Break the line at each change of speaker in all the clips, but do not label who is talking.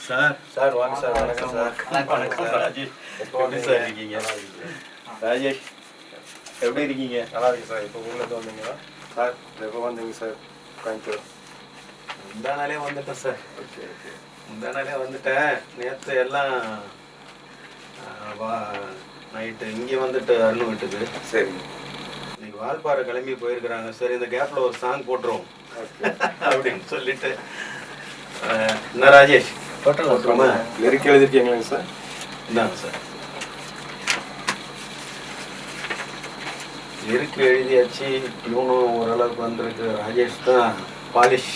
Sir
sir வாங்க sir. வணக்கம் sir.
வணக்கம் சார். ராஜேஷ் எப்படி சார் இருக்கீங்க? ராஜேஷ் எப்படி இருக்கீங்க?
நல்லா இருக்கு சார். இப்போ ஊர்லேருந்து வந்தீங்களா சார்? எப்போ வந்தீங்க சார் கோயம்புத்தூர்?
முந்தா நாளே வந்துட்டேன் சார்.
Okay okay.
முந்தா நாளே வந்துட்டேன். நேற்று எல்லாம் நைட்டு இங்கே வந்துட்டு அருண் வீட்டுக்கு.
சரிங்க.
இன்னைக்கு வால்பாறை கிளம்பி போயிருக்கிறாங்க. சரி இந்த கேப்பில் ஒரு சாங் போட்டுருவோம் அப்படின்னு சொல்லிட்டு. என்ன ராஜேஷ் போட்டுருமா?
லிரிக் எழுதிருக்கீங்களா சார்?
இந்தாங்க சார். லிரிக் எழுதியாச்சு. டியூனும் ஓரளவுக்கு வந்திருக்கு. ராஜேஷ் தான் பாலிஷ்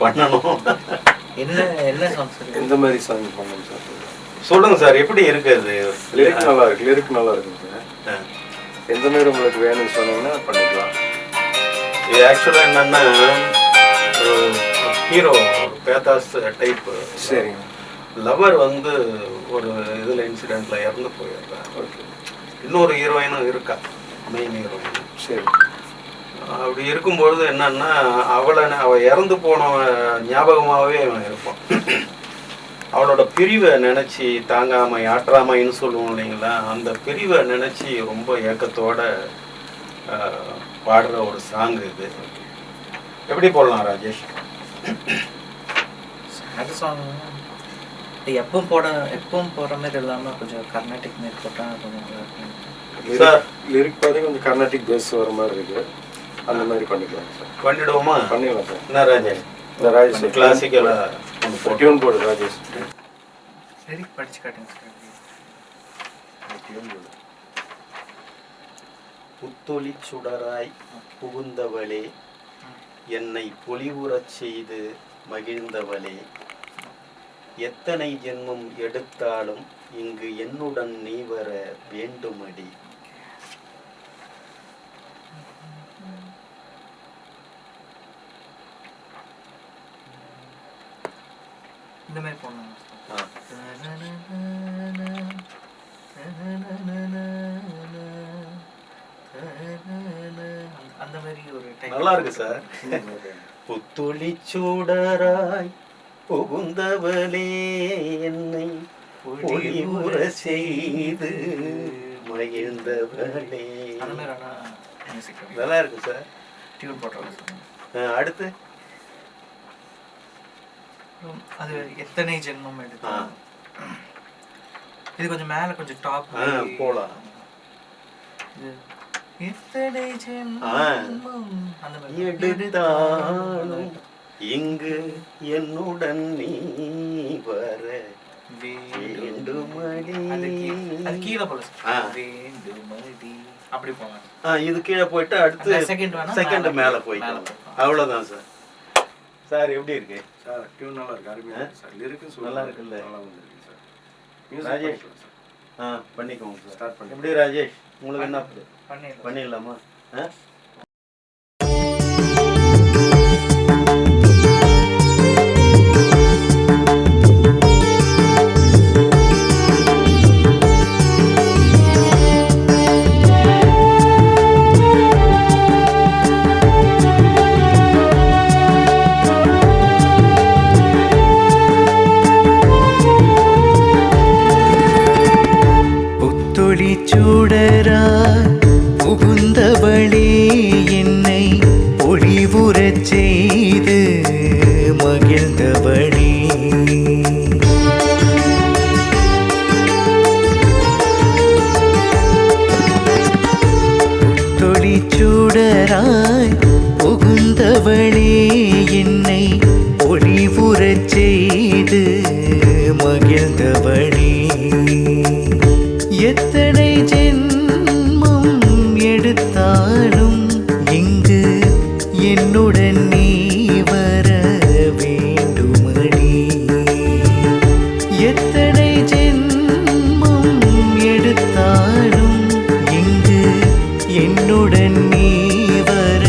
பண்ணணும்.
என்ன சாங் சார்?
எந்த மாதிரி சாங் பண்ணணும் சார்?
சொல்லுங்க சார், எப்படி இருக்கு அது?
லிரிக் நல்லா இருக்கு. லிரிக் நல்லா இருக்குங்க சார். எந்த மாதிரி உங்களுக்கு வேணும்னு சொன்னீங்கன்னா பண்ணிக்கலாம்.
இது ஆக்சுவலாக என்னன்னா ஹீரோ பேத்தாஸ் டைப்.
சரிங்க.
லவர் வந்து ஒரு இதில் இன்சிடெண்ட்ல இறந்து போயிடுறான்.
ஓகே.
இன்னொரு ஹீரோயினும் இருக்கா, மெயின் ஹீரோயின்.
சரி.
அப்படி இருக்கும்பொழுது என்னன்னா அவள் இறந்து போன ஞாபகமாகவே அவன் இருப்பான். அவளோட பிரிவை நினச்சி தாங்காமை ஆற்றாமைன்னு சொல்லுவோம் இல்லைங்களா, அந்த பிரிவை நினச்சி ரொம்ப ஏக்கத்தோட பாடுற ஒரு சாங் இது. எப்படி போடலாம் ராஜேஷ்?
அது சாங் எப்பவும் போடுற மாதிரி இல்லாமல் கொஞ்சம் கர்நாடிக் மாதிரி போட்டால் கொஞ்சம் நல்லா இருக்கும்
சார்.
லிரிக் பார்த்தீங்கன்னா கொஞ்சம் கர்நாடிக் பேஸ் வர மாதிரி இருக்கு. அந்த மாதிரி பண்ணிக்கலாம் சார்.
பண்ணிடுவோமா?
பண்ணிடலாம் சார்.
என்ன ராஜேஷ்?
இந்த ராஜேஷ்
கிளாசிக்கலாக
டியூன் போடு ராஜேஷ்.
சரி படிச்சு காட்டுங்க சார்.
டியூன் போடு.
புத்தொளி சுடராய் புகுந்தவளே, என்னை பொலிவுறச் செய்து மகிழ்ந்தவளே, எத்தனை ஜென்மம் எடுத்தாலும் இங்கு என்னுடன் நீ வர வேண்டுமடி.
இந்த மாதிரி போடலாம். அந்த மாதிரி ஒரு
நல்லா இருக்கு சார். புத்தொளி சூடராய் புகுந்தவளே, என்னை பொலிவுற செய்து மகிழ்ந்தவளே.
அந்த மாதிரி ஆனால் மியூசிக்
நல்லா இருக்கு சார்.
டியூன் போட்டுறோம் சார்.
அடுத்து
அது எத்தனை ஜென்மம் எடுத்து இது கொஞ்சம் மேல கொஞ்சம் டாப்
போலாம்.
எத்தனை ஜென்மம் அந்த மாதிரி
எடுத்தாலும் இங்கு என்னுடன் நீ வர வேண்டுமடி.
அது கீழே போல வேண்டுமடி அப்படி போலாம்.
இது கீழே போயிட்டு அடுத்து செகண்ட் மேல போய்க்கலாம். அவ்வளவுதான் சார். சார் எப்படி இருக்கு
சார்? டியூன் நல்லா இருக்கு. அருமையா சார். லிரிக்கும்
நல்லா இருக்குல்ல?
நல்லா வந்திருக்கு சார்.
ராஜேஷ் பண்ணிக்கோங்க சார். ஸ்டார்ட் பண்ணி. எப்படி ராஜேஷ், உங்களுக்கு என்ன பண்ணிடலாமா?
சூடராய் புகுந்தவளே, என்னை பொழிவுறச் செய்து மகிழ்ந்தவளே, தொளி சூடராய் புகுந்தவளே, என்னை பொழிவுறச் செய்து மகிழ்ந்தவளே, எத்தனை ஜென்மம் எடுத்தாலும் இங்கு என்னுடன் நீ வர வேண்டுமடி, எத்தனை ஜென்மம் எடுத்தாலும் இங்கு என்னுடன் நீ வர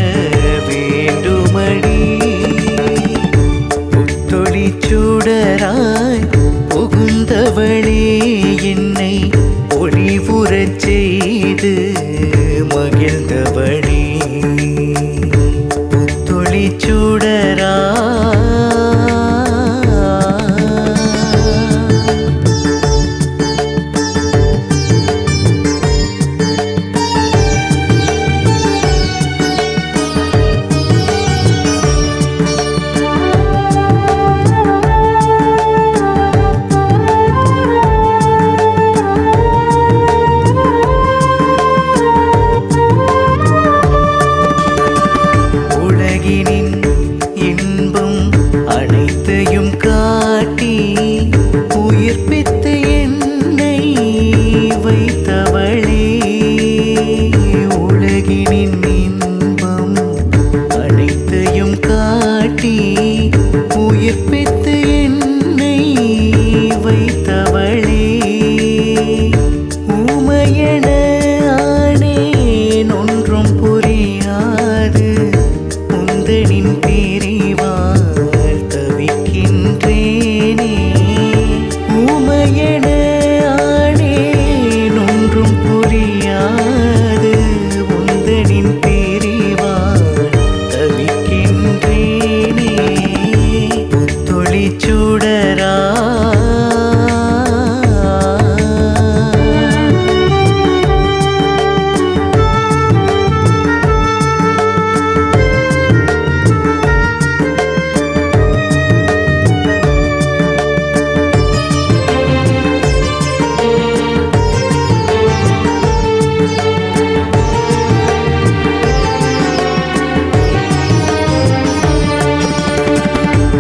சுடரா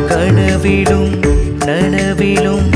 கனவிலும் நனவிலும்